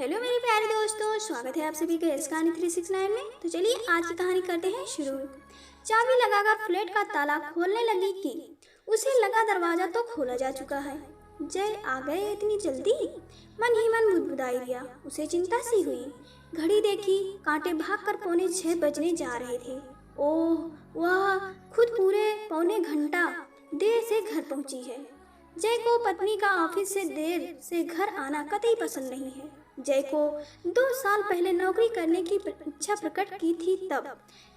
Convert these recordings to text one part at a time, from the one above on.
Hello मेरे प्यारे दोस्तों, स्वागत है आप सभी का इस कहानी 369 में। तो चलिए आज की कहानी करते हैं शुरू। चाबी लगाकर फ्लैट का ताला खोलने लगी कि उसे लगा दरवाजा तो खोला जा चुका है। जय आ गए इतनी जल्दी, मन ही मन बुदबुदाई दिया। उसे चिंता सी हुई। घड़ी देखी, कांटे भागकर 5:45 बजने जा रहे थे। ओह, वह खुद पूरे पौने घंटा देर से घर पहुंची है। जय को पत्नी का ऑफिस से देर से घर आना कतई पसंद नहीं है। जय को 2 साल पहले नौकरी करने की इच्छा प्रकट की थी, तब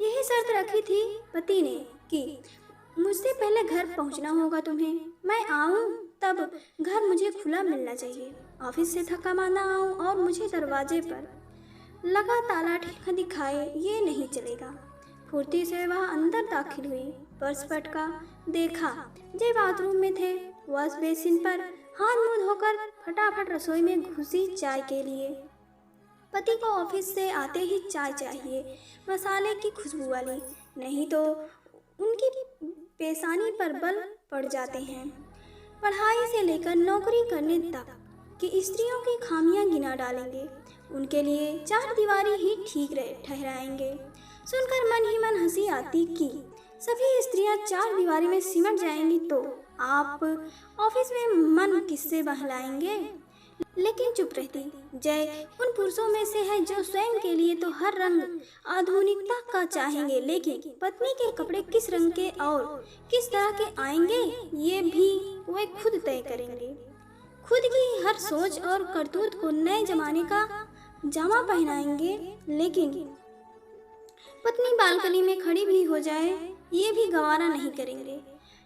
यही शर्त रखी थी पति ने कि मुझसे पहले घर पहुंचना होगा तुम्हें। मैं आऊं तब घर मुझे खुला मिलना चाहिए। ऑफिस से थका मांदा आऊं और मुझे दरवाजे पर लगा ताला ठीक दिखाए, ये नहीं चलेगा। फुर्ती से वह अंदर दाखिल हुई। पर्स पटका, देखा जय बाथरूम में थे। वॉश बेसिन पर हाथ मुंह धोकर फटाफट रसोई में घुसी चाय के लिए। पति को ऑफिस से आते ही चाय चाहिए, मसाले की खुशबू वाली, नहीं तो उनकी पेशानी पर बल पड़ जाते हैं। पढ़ाई से लेकर नौकरी करने तक कि स्त्रियों की खामियां गिना डालेंगे, उनके लिए 4 दीवारी ही ठीक ठहराएंगे। सुनकर मन ही मन हंसी आती कि सभी स्त्रियां 4 दीवारी में सिमट जाएंगी तो आप ऑफिस में मन किससे बहलाएंगे। लेकिन चुप रहती। जय उन पुरुषों में से है जो स्वयं के लिए तो हर रंग आधुनिकता का चाहेंगे, लेकिन पत्नी के कपड़े किस रंग के और किस तरह के आएंगे ये भी वे खुद तय करेंगे। खुद की हर सोच और करतूत को नए जमाने का जामा पहनाएंगे, लेकिन पत्नी बालकनी में खड़ी भी हो जाए ये भी गवारा नहीं करेंगे।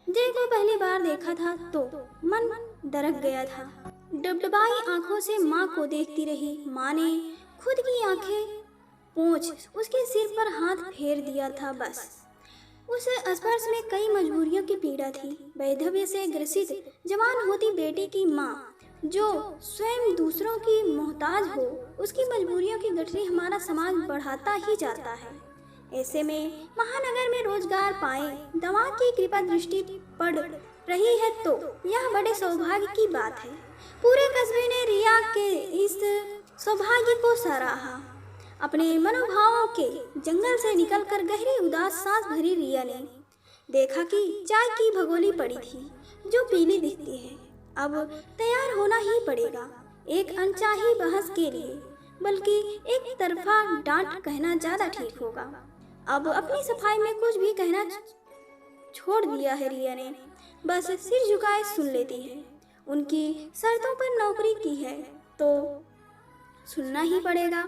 जय को पहली बार देखा था तो मन दरक गया था। डबडबाई आंखों से माँ को देखती रही। माँ ने खुद की आंखें पोंछ उसके सिर पर हाथ फेर दिया था। बस उस स्पर्श में कई मजबूरियों की पीड़ा थी। वैधव्य से ग्रसित जवान होती बेटी की माँ जो स्वयं दूसरों की मोहताज हो, उसकी मजबूरियों की गठरी हमारा समाज बढ़ाता ही जाता है। ऐसे में महानगर में रोजगार पाए दमाद की कृपा दृष्टि पड़ रही है तो यह बड़े सौभाग्य की बात है। पूरे कस्बे ने रिया के इस सौभाग्य को सराहा। अपने मनोभावों के जंगल से निकलकर गहरी उदास सांस भरी रिया ने देखा कि चाय की भगोनी पड़ी थी जो पीली दिखती है। अब तैयार होना ही पड़ेगा, एक अनचाही बहस के लिए, बल्कि एक तरफा डांट कहना ज्यादा ठीक होगा। अब अपनी सफाई में कुछ भी कहना छोड़ दिया है रिया ने, बस सिर झुकाए सुन लेती है। उनकी शर्तों पर नौकरी की है तो सुनना ही पड़ेगा।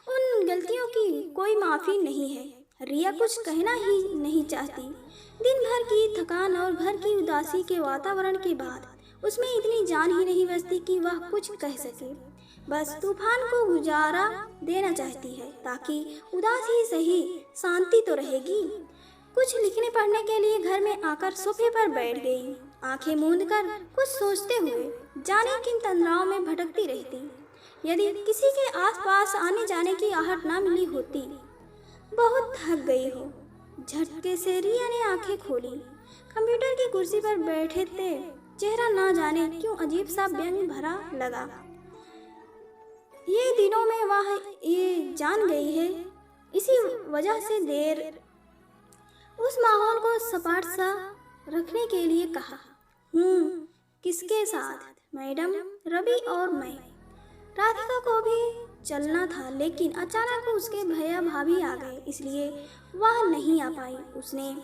उन गलतियों की कोई माफी नहीं है। रिया कुछ कहना ही नहीं चाहती। दिन भर की थकान और घर की उदासी के वातावरण के बाद उसमें इतनी जान ही नहीं बचती कि वह कुछ कह सके। बस तूफान को गुजारा देना चाहती है ताकि उदास ही सही, शांति तो रहेगी। कुछ लिखने पढ़ने के लिए घर में आकर सोफे पर बैठ गई। आंखें मूंद कर कुछ सोचते हुए जाने किन तंद्राओं में भटकती रहती। यदि किसी के आसपास आने जाने की आहट ना मिली होती। बहुत थक गई हो। झटके से रिया ने आंखें खोली। कंप्यूटर की कुर्सी पर बैठे थे। चेहरा ना जाने क्यों अजीब सा व्यंग भरा लगा। ये दिनों में वह ये जान गई है, इसी वजह से देर उस माहौल को सपाट सा रखने के लिए कहा। किसके साथ? मैडम, रवि और मैं। राधिका को भी चलना था, लेकिन अचानक उसके भैया भाभी आ गए, इसलिए वह नहीं आ पाई। उसने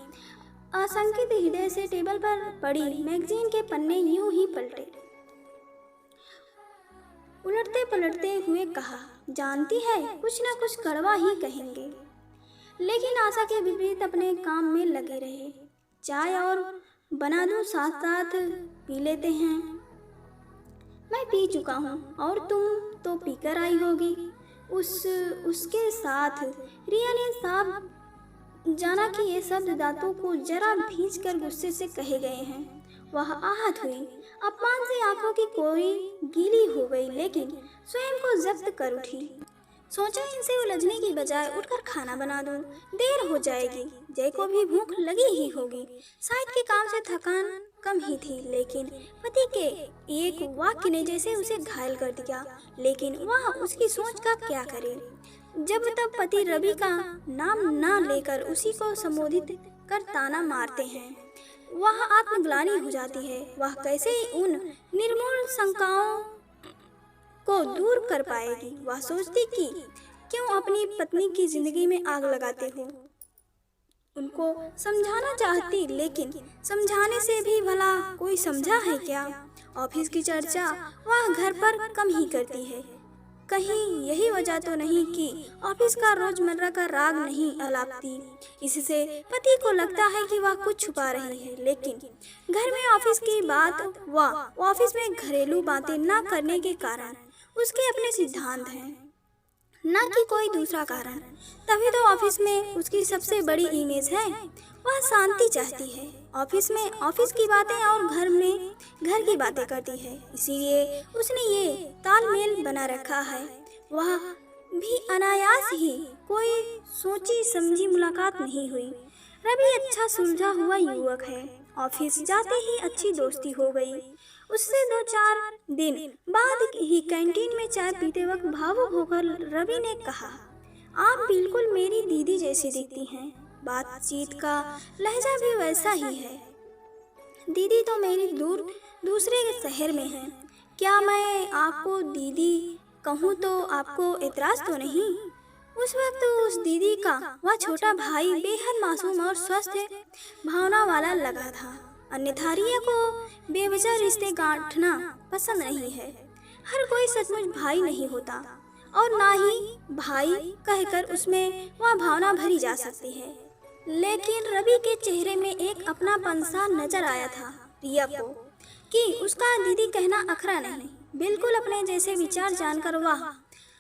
आशंकित हृदय से टेबल पर पड़ी मैगजीन के पन्ने यूं ही पलटे। उलटते पलटते हुए कहा, जानती है कुछ ना कुछ कड़वा ही कहेंगे। लेकिन आशा के विपरीत अपने काम में लगे रहे। चाय और बना दूं साथ साथ पी लेते हैं। मैं पी चुका हूँ और तुम तो पीकर आई होगी। उसके साथ रिया ने साफ जाना कि ये शब्द दांतों को जरा भींच कर गुस्से से कहे गए हैं। वह आहत हुई। अपमान से आंखों की कोई गीली हो गई, लेकिन स्वयं को जब्त कर उठी। सोचा इनसे उलझने की बजाय उठकर खाना बना दूं, देर हो जाएगी। जय को भी भूख लगी ही होगी। शायद के काम से थकान कम ही थी, लेकिन पति के एक वाक्य ने जैसे उसे घायल कर दिया। लेकिन वह उसकी सोच का क्या करे। जब तब पति रवि का नाम न लेकर उसी को संबोधित कर ताना मारते हैं, वह आत्मग्लानि हो जाती है। वह कैसे उन निर्मूल शंकाओं को दूर कर पाएगी। वह सोचती कि क्यों अपनी पत्नी की जिंदगी में आग लगाते हो। उनको समझाना चाहती, लेकिन समझाने से भी भला कोई समझा है क्या। ऑफिस की चर्चा वह घर पर कम ही करती है। कहीं यही वजह तो नहीं कि ऑफिस का रोजमर्रा का राग नहीं अलापती। इससे पति को लगता है कि वह कुछ छुपा रही है, लेकिन घर में ऑफिस की बात व ऑफिस में घरेलू बातें न करने के कारण उसके अपने सिद्धांत हैं, न कि कोई दूसरा कारण। तभी तो ऑफिस में उसकी सबसे बड़ी इमेज है। वह शांति चाहती है। ऑफिस में ऑफिस की बातें और घर में घर की बातें करती है। इसीलिए उसने ये तालमेल बना रखा है। वह भी अनायास ही, कोई सोची समझी मुलाकात नहीं हुई। रवि अच्छा सुलझा हुआ युवक है। ऑफिस जाते ही अच्छी दोस्ती हो गई। उससे 2-4 दिन बाद ही कैंटीन में चाय पीते वक्त भावुक होकर रवि ने कहा, आप बिल्कुल मेरी दीदी जैसी दिखती हैं। बातचीत का लहजा भी वैसा ही है। दीदी तो मेरी दूसरे शहर में है। क्या मैं आपको दीदी कहूँ तो आपको एतराज तो नहीं। उस वक्त उस दीदी का वह छोटा भाई बेहद मासूम और स्वस्थ भावना वाला लगा था। अन्यथा रिया को बेवजह रिश्ते गांठना पसंद नहीं है। हर कोई सचमुच भाई नहीं होता और ना ही भाई कहकर उसमें वह भावना भरी जा सकती है। लेकिन रवि के चेहरे में एक अपनापन सा नजर आया था रिया को कि उसका दीदी कहना अखरा नहीं। बिल्कुल अपने जैसे विचार जानकर वह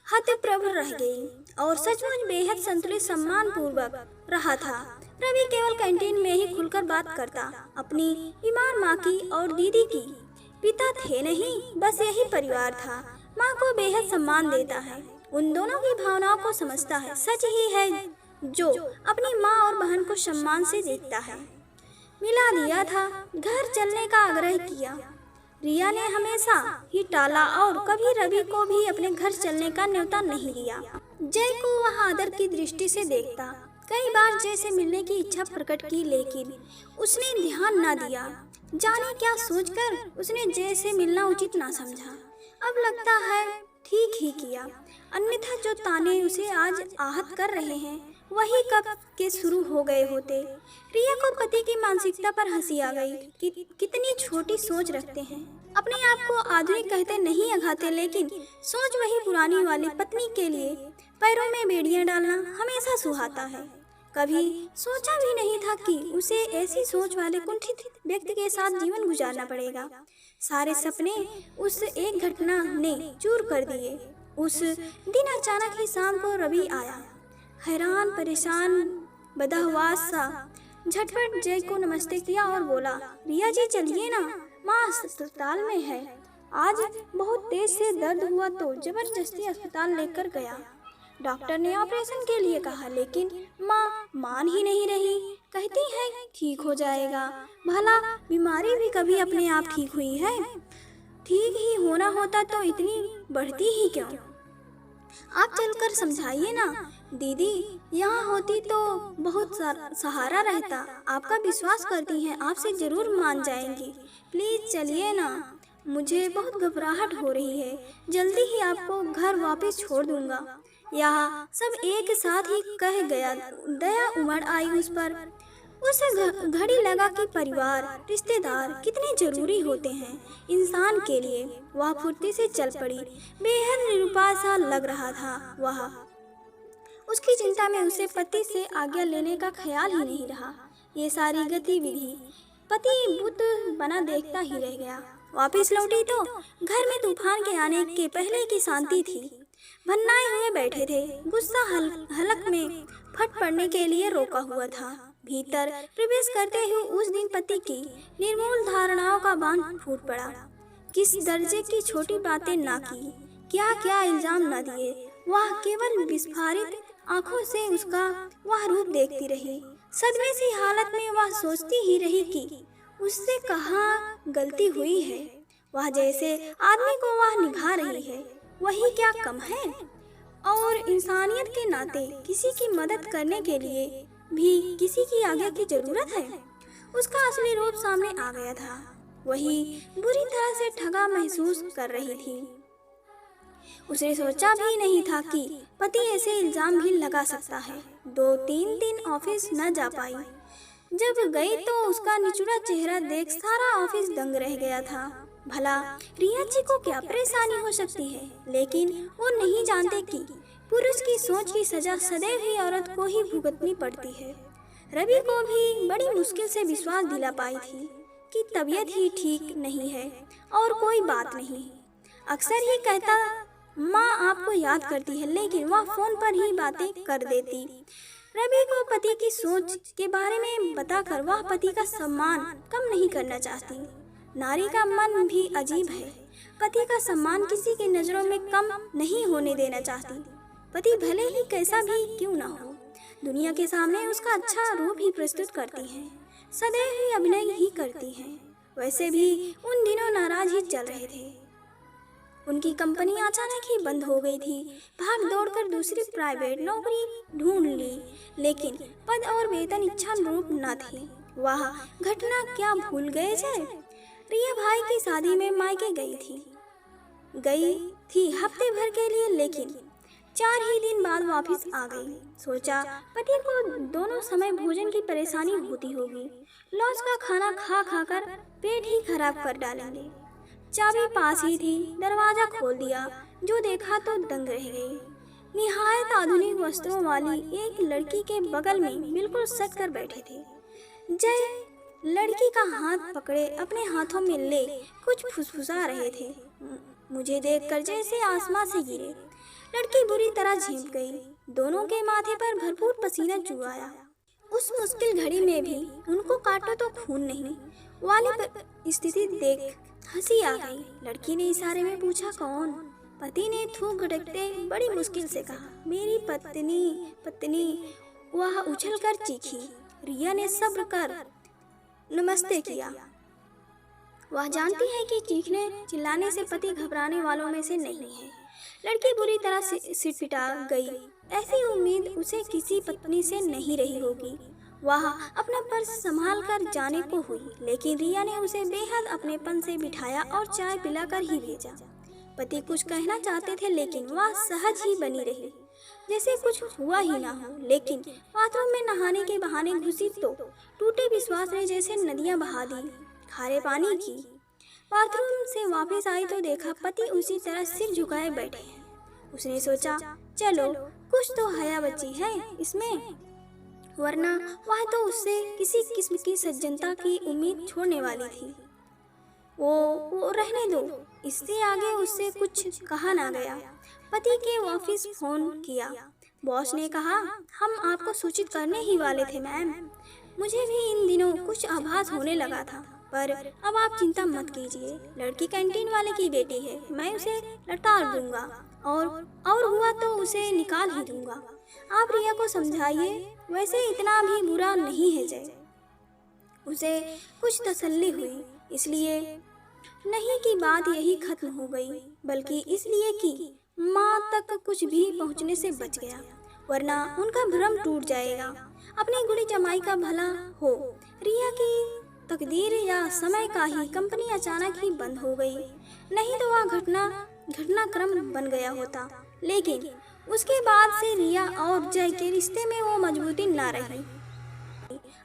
हतप्रभ रह गई और सचमुच बेहद संतुलित सम्मान पूर्वक रहा था। रवि केवल कैंटीन में ही खुलकर बात करता, अपनी बीमार माँ की और दीदी की। पिता थे नहीं, बस यही परिवार था। माँ को बेहद सम्मान देता है, उन दोनों की भावनाओं को समझता है। सच ही है जो अपनी माँ और बहन को सम्मान से देखता है। मिला दिया था, घर चलने का आग्रह किया। रिया ने हमेशा ही टाला और कभी रवि को भी अपने घर चलने का न्योता नहीं दिया। जय को वह आदर की दृष्टि से देखता। कई बार जय से मिलने की इच्छा प्रकट की, लेकिन उसने ध्यान न दिया। जाने क्या सोचकर उसने जय से मिलना उचित ना समझा। अब लगता है ठीक ही किया, अन्यथा जो ताने उसे आज आहत कर रहे हैं वही कब के शुरू हो गए होते। रिया को पति की मानसिकता पर हंसी आ गई कि कितनी छोटी सोच रखते हैं। अपने आप को आधुनिक कहते नहीं अघाते, लेकिन सोच वही पुरानी वाली। पत्नी के लिए पैरों में बेड़ियां डालना हमेशा सुहाता है। कभी सोचा भी नहीं था कि उसे ऐसी सोच वाले कुंठित व्यक्ति के साथ जीवन गुजारना पड़ेगा। सारे सपने उस एक घटना ने चूर कर दिए। उस दिन अचानक ही शाम को रवि आया, हैरान परेशान बदहवास सा। झटपट जय को नमस्ते किया और बोला, रिया जी चलिए ना, माँ अस्पताल में है। आज बहुत तेज से दर्द हुआ तो जबरदस्ती अस्पताल लेकर गया। डॉक्टर ने ऑपरेशन के लिए कहा, लेकिन माँ मान ही नहीं रही। कहती है ठीक हो जाएगा। भला बीमारी भी कभी अपने आप ठीक हुई है? ठीक ही होना होता तो इतनी बढ़ती ही क्यों? आप चलकर समझाइए ना। दीदी यहाँ होती तो बहुत सहारा रहता। आपका विश्वास करती हैं, आपसे जरूर मान जाएंगी। प्लीज चलिए ना, मुझे बहुत घबराहट हो रही है। जल्दी ही आपको घर वापस छोड़ दूंगा। यह सब एक साथ ही कह गया। दया उमड़ आई उस पर। उसे घड़ी लगा कि परिवार रिश्तेदार कितने जरूरी होते हैं इंसान के लिए। वह फुर्ती से चल पड़ी। बेहद निरुपाय सा लग रहा था वह। उसकी चिंता में उसे पति से आज्ञा लेने का ख्याल ही नहीं रहा। ये सारी गतिविधि पति बुद्ध बना देखता ही रह गया। वापस लौटी तो घर में तूफान के आने के पहले की शांति थी। भन्नाए हुए बैठे थे। गुस्सा हलक में फट पड़ने के लिए रोका हुआ था। भीतर प्रवेश करते हुए उस दिन पति की निर्मूल धारणाओं का बांध फूट पड़ा। किस दर्जे की छोटी बातें ना की, क्या क्या इल्जाम न दिए। वह केवल विस्फारित आंखों से उसका वह रूप देखती रही। सदमे सी हालत में वह सोचती ही रही कि उससे कहाँ गलती हुई है। वह जैसे आदमी को वह निभा रही है वही क्या कम है। और इंसानियत के नाते किसी की मदद करने के लिए भी किसी की आज्ञा की जरूरत है। उसका असली रूप सामने आ गया था। वही बुरी तरह से ठगा महसूस कर रही थी। उसने सोचा भी नहीं था कि पति ऐसे इल्जाम भी लगा सकता है। 2-3 दिन ऑफिस न जा पाई। जब गई तो उसका निचुड़ा चेहरा देख सारा ऑफिस दंग रह गया था। भला रिया जी को क्या परेशानी हो सकती है, लेकिन वो नहीं जानते कि पुरुष की सोच की सजा सदैव ही औरत को ही भुगतनी पड़ती है। रवि को भी बड़ी मुश्किल से विश्वास दिला पाई थी कि तबीयत ही ठीक नहीं है और कोई बात नहीं। अक्सर ही कहता माँ आपको याद करती है, लेकिन वह फोन पर ही बातें कर देती। रवि को पति की सोच के बारे में बताकर वह पति का सम्मान कम नहीं करना चाहती। नारी का मन भी अजीब है। पति का सम्मान किसी की नजरों में कम नहीं होने देना चाहती। पति भले ही कैसा भी क्यों न हो, दुनिया के सामने उसका अच्छा रूप ही प्रस्तुत करती है, सदैव ही अभिनय ही करती है। वैसे भी उन दिनों नाराज ही चल रहे थे। उनकी कंपनी अचानक ही बंद हो गई थी। भाग दौड़ कर दूसरी प्राइवेट नौकरी ढूंढ ली, लेकिन पद और वेतन इच्छा अनुरूप न थी। वह घटना क्या भूल गए थे। रिया भाई की शादी में मायके गई थी हफ्ते भर के लिए, लेकिन 4 ही दिन बाद वापस आ गई। सोचा पति को दोनों समय भोजन की परेशानी होती होगी। लॉज का खाना खा खा कर पेट ही खराब कर डालेंगे। चाबी पास ही थी, दरवाजा खोल दिया। जो देखा तो दंग रह गई। निहायत आधुनिक वस्त्रों वाली एक लड़की के बगल में बिल्कुल सट कर बैठे थे। जय लड़की का हाथ पकड़े अपने हाथों में ले कुछ फुसफुसा रहे थे। मुझे देखकर जैसे आसमां से गिरे। लड़की बुरी तरह झेंप गई। दोनों के माथे पर भरपूर पसीना चुआया। उस मुश्किल घड़ी में भी उनको काटो तो खून नहीं वाली स्थिति देख हंसी आ गई। लड़की ने इशारे में पूछा कौन। पति ने थूक गटकते बड़ी मुश्किल से कहा मेरी पत्नी। वह उछलकर चीखी। रिया ने सब्र कर नमस्ते किया। वह जानती है कि चीखने चिल्लाने से पति घबराने वालों में से नहीं है। लड़की बुरी तरह से सिटपिटा गई। ऐसी उम्मीद उसे किसी पत्नी से नहीं रही होगी। वह अपना पर्स संभाल कर जाने को हुई, लेकिन रिया ने उसे बेहद अपनेपन से बिठाया और चाय पिलाकर ही भेजा। पति कुछ कहना चाहते थे, लेकिन वह सहज ही बनी रही, जैसे कुछ हुआ ही ना हो। लेकिन बाथरूम में नहाने के बहाने घुसी तो टूटे विश्वास ने जैसे नदियां बहा दी खारे पानी की। बाथरूम से वापस आई तो देखा पति उसी तरह सिर झुकाए बैठे हैं। उसने सोचा चलो कुछ तो हया बची है इसमें, वरना वह तो उससे किसी किस्म की सज्जनता की उम्मीद छोड़ने वाली थी। वो रहने दो। इससे आगे उससे कुछ कहा ना गया। पति के ऑफिस फोन किया। बॉस ने कहा हम आपको सूचित करने ही वाले थे मैम। मुझे भी इन दिनों कुछ आभास होने लगा था, पर अब आप चिंता मत कीजिए। लड़की कैंटीन वाले की बेटी है, मैं उसे लताड़ दूंगा और हुआ तो उसे निकाल ही दूंगा। आप रिया को समझाइए, वैसे इतना भी बुरा नहीं है जय। उसे कुछ तसल्ली हुई, इसलिए नहीं कि बात यही खत्म हो गई, बल्कि इसलिए कि माँ तक कुछ भी पहुँचने से बच गया, वरना उनका भ्रम टूट जाएगा। अपनी गुड़ी जमाई का भला हो। रिया की तकदीर या समय का ही कंपनी अचानक ही बंद हो गई, नहीं तो वह घटनाक्रम बन गया होता। लेकिन उसके बाद से रिया और जय के रिश्ते में वो मजबूती ना रही।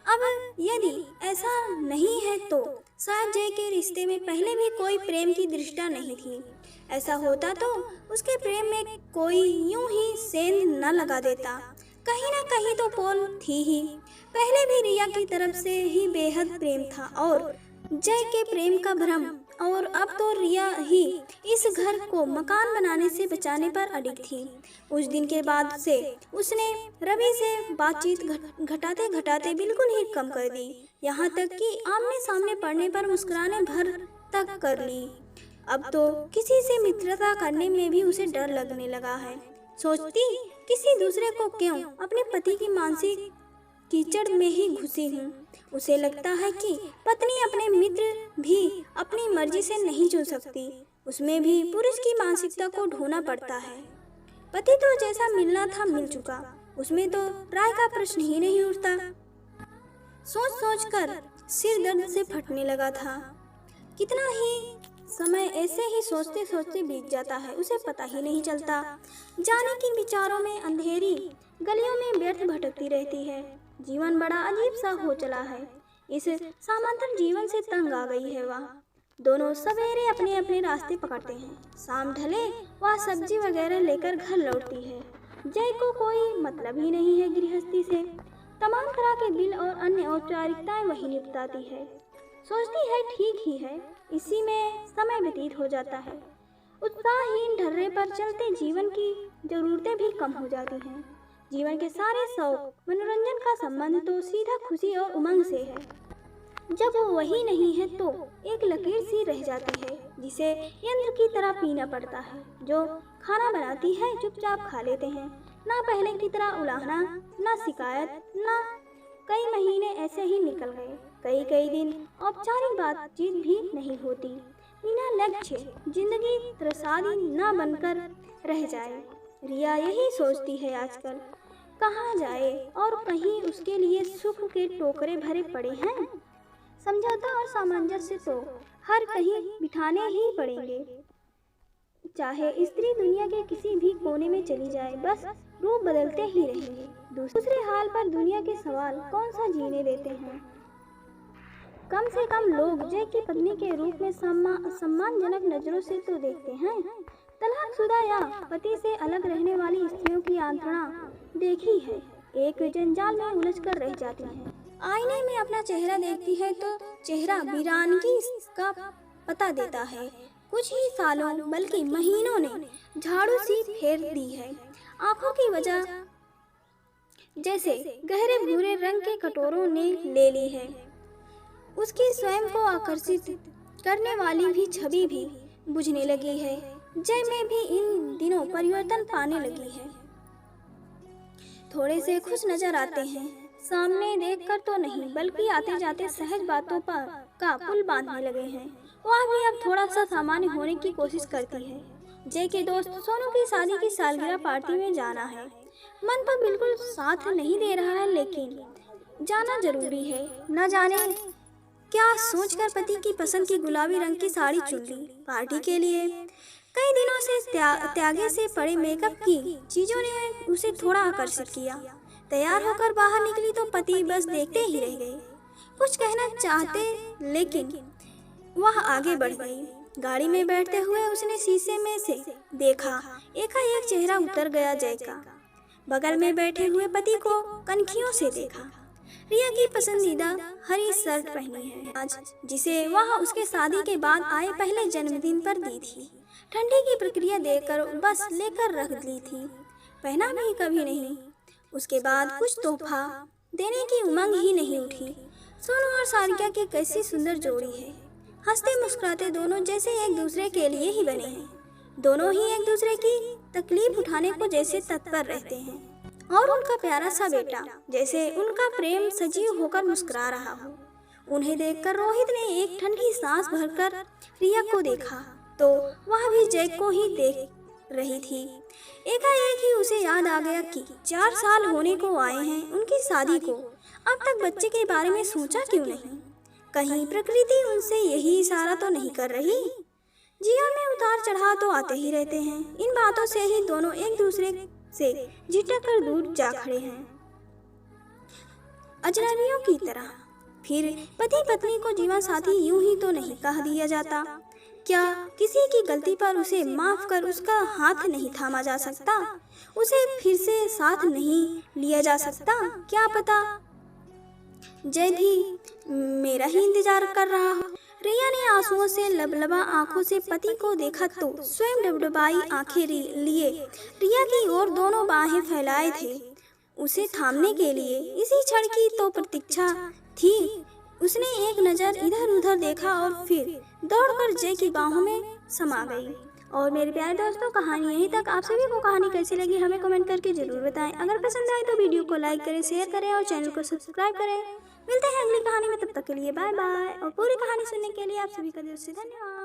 अब यदि ऐसा नहीं है तो शायद जय के रिश्ते में पहले भी कोई प्रेम की दृष्टा नहीं थी। ऐसा होता तो उसके प्रेम में कोई यूं ही सेंध न लगा देता। कहीं ना कहीं तो पोल थी ही। पहले भी रिया की तरफ से ही बेहद प्रेम था और जय के प्रेम का भ्रम, और अब तो रिया ही इस घर को मकान बनाने से बचाने पर अडिग थी। उस दिन के बाद से उसने रवि से बातचीत घटाते घटाते बिल्कुल ही कम कर दी, यहाँ तक कि आमने सामने पड़ने पर मुस्कुराने भर तक कर ली। अब तो किसी से मित्रता करने में भी उसे डर लगने लगा है। सोचती किसी दूसरे को क्यों अपने पति की मानसिक कीचड़ में ही घुसी हूँ। उसे लगता है कि पत्नी अपने मित्र भी अपनी मर्जी से नहीं चुन सकती, उसमें भी पुरुष की मानसिकता को ढोना पड़ता है। पति तो जैसा मिलना था मिल चुका, उसमें तो राय का प्रश्न ही नहीं उठता। सोच सोच कर सिर दर्द से फटने लगा था। कितना ही समय ऐसे ही सोचते सोचते बीत जाता है, उसे पता ही नहीं चलता। जाने की विचारों में अंधेरी गलियों में व्यर्थ भटकती रहती है। जीवन बड़ा अजीब सा हो चला है। इस समांतर जीवन से तंग आ गई है वह। दोनों सवेरे अपने अपने रास्ते पकड़ते हैं। शाम ढले वह सब्जी वगैरह लेकर घर लौटती है। जय को कोई मतलब ही नहीं है गृहस्थी से। तमाम तरह के बिल और अन्य औपचारिकताएं वही निपटाती है। सोचती है ठीक ही है, इसी में समय व्यतीत हो जाता है। उत्साहहीन ढर्रे पर चलते जीवन की जरूरतें भी कम हो जाती हैं। जीवन के सारे शौक मनोरंजन का संबंध तो सीधा खुशी और उमंग से है। जब वो वही नहीं है तो एक लकीर सी रह जाती है, जिसे यंत्र की तरह पीना पड़ता है। जो खाना बनाती है चुपचाप खा लेते हैं, ना पहले की तरह उलाहना, ना शिकायत, ना। कई महीने ऐसे ही निकल गए। कई दिन औपचारिक बातचीत भी नहीं होती। बिना लक्ष्य जिंदगी त्रसादी न बनकर रह जाए। रिया यही सोचती है आजकल, कहाँ जाए, और कहीं उसके लिए सुख के टोकरे भरे पड़े हैं। समझौता और सामंजस्य तो हर कहीं बिठाने ही पड़ेंगे। चाहे स्त्री दुनिया के किसी भी कोने में चली जाए, बस रूप बदलते ही रहेंगे। दूसरे हाल पर दुनिया के सवाल कौन सा जीने देते हैं। कम से कम लोग जय की पत्नी के रूप में सम्मानजनक नजरों से तो देखते हैं। तलाकशुदा या पति से अलग रहने वाली स्त्रियों की आंतरणा देखी है, एक जंजाल में उलझ कर रह जाती है। आईने में अपना चेहरा देखती है तो चेहरा वीरानगी का पता देता है। कुछ ही सालों बल्कि महीनों ने झाड़ू सी फेर दी है। आंखों की वजह जैसे गहरे भूरे रंग के कटोरों ने ले ली है। उसकी स्वयं को आकर्षित करने वाली भी छवि भी बुझने लगी है। जय में भी इन दिनों परिवर्तन पाने लगी है। थोड़े से खुश नजर आते हैं, सामने देखकर तो नहीं, बल्कि आते जाते सहज बातों पर का पुल बांधने लगे हैं। वह भी अब थोड़ा सा सामान्य होने की कोशिश करती है। जय के दोस्त सोनू की शादी की सालगिरह पार्टी में जाना है। मन तो बिल्कुल साथ नहीं दे रहा है, लेकिन जाना जरूरी है। न जाने क्या सोचकर पति की पसंद की गुलाबी रंग की साड़ी चुन ली पार्टी के लिए। कई दिनों से त्यागे से पड़े मेकअप की चीजों ने उसे थोड़ा आकर्षित किया। तैयार होकर बाहर निकली तो पति बस देखते ही रह गए। कुछ कहना चाहते, लेकिन वह आगे बढ़ गई। गाड़ी में बैठते हुए उसने शीशे में से देखा। एकाएक चेहरा उतर गया जय का। बगल में बैठे हुए पति को कनखियों से देखा। रिया की पसंदीदा हरी शर्ट पहनी है आज, जिसे वह उसके शादी के बाद आए पहले जन्मदिन पर दी थी। ठंडी की प्रक्रिया देकर बस लेकर रख ली थी, पहना भी कभी नहीं। उसके बाद कुछ तोहफा देने की उमंग ही नहीं उठी। सोनू और सारिका की कैसी सुंदर जोड़ी है। हंसते मुस्कुराते दोनों जैसे एक दूसरे के लिए ही बने हैं। दोनों ही एक दूसरे की तकलीफ उठाने को जैसे तत्पर रहते हैं। और उनका प्यारा सा बेटा जैसे उनका प्रेम सजीव होकर मुस्कुरा रहा हो। उन्हें देखकर रोहित ने एक ठंडी सांस भरकर रिया को देखा तो वह भी जय को ही देख रही थी। एकाएक ही उसे याद आ गया कि 4 साल होने को आए हैं उनकी शादी को। अब तक बच्चे के बारे में सोचा क्यों नहीं? कहीं प्रकृति उनसे यही इशारा तो नहीं कर रही? जीवन में उतार चढ़ाव तो आते ही रहते हैं। इन बातों से ही दोनों एक दूसरे से झिटक कर दूर जा खड़े हैं, अजनबियों की तरह। फिर पति पत्नी को जीवन साथी यूं ही तो नहीं कह दिया जाता। क्या किसी की गलती पर उसे माफ कर उसका हाथ नहीं थामा जा सकता? उसे फिर से साथ नहीं लिया जा सकता? क्या पता जय भी मेरा ही इंतजार कर रहा हो। रिया ने आंसुओं से लबलबा आंखों से पति को देखा तो स्वयं डबडबाई आंखें लिए रिया की ओर दोनों बाहें फैलाए थे उसे थामने के लिए। इसी क्षण की तो प्रतीक्षा थी। उसने एक नजर इधर उधर देखा और फिर दौड़कर जय की बाहों में समा गई और मेरे प्यारे दोस्तों, कहानी यहीं तक। आप सभी को कहानी कैसी लगी हमें कमेंट करके ज़रूर बताएं। अगर पसंद आए तो वीडियो को लाइक करें, शेयर करें और चैनल को सब्सक्राइब करें। मिलते हैं अगली कहानी में, तब तक के लिए बाय बाय। और पूरी कहानी सुनने के लिए आप सभी का दिल से धन्यवाद।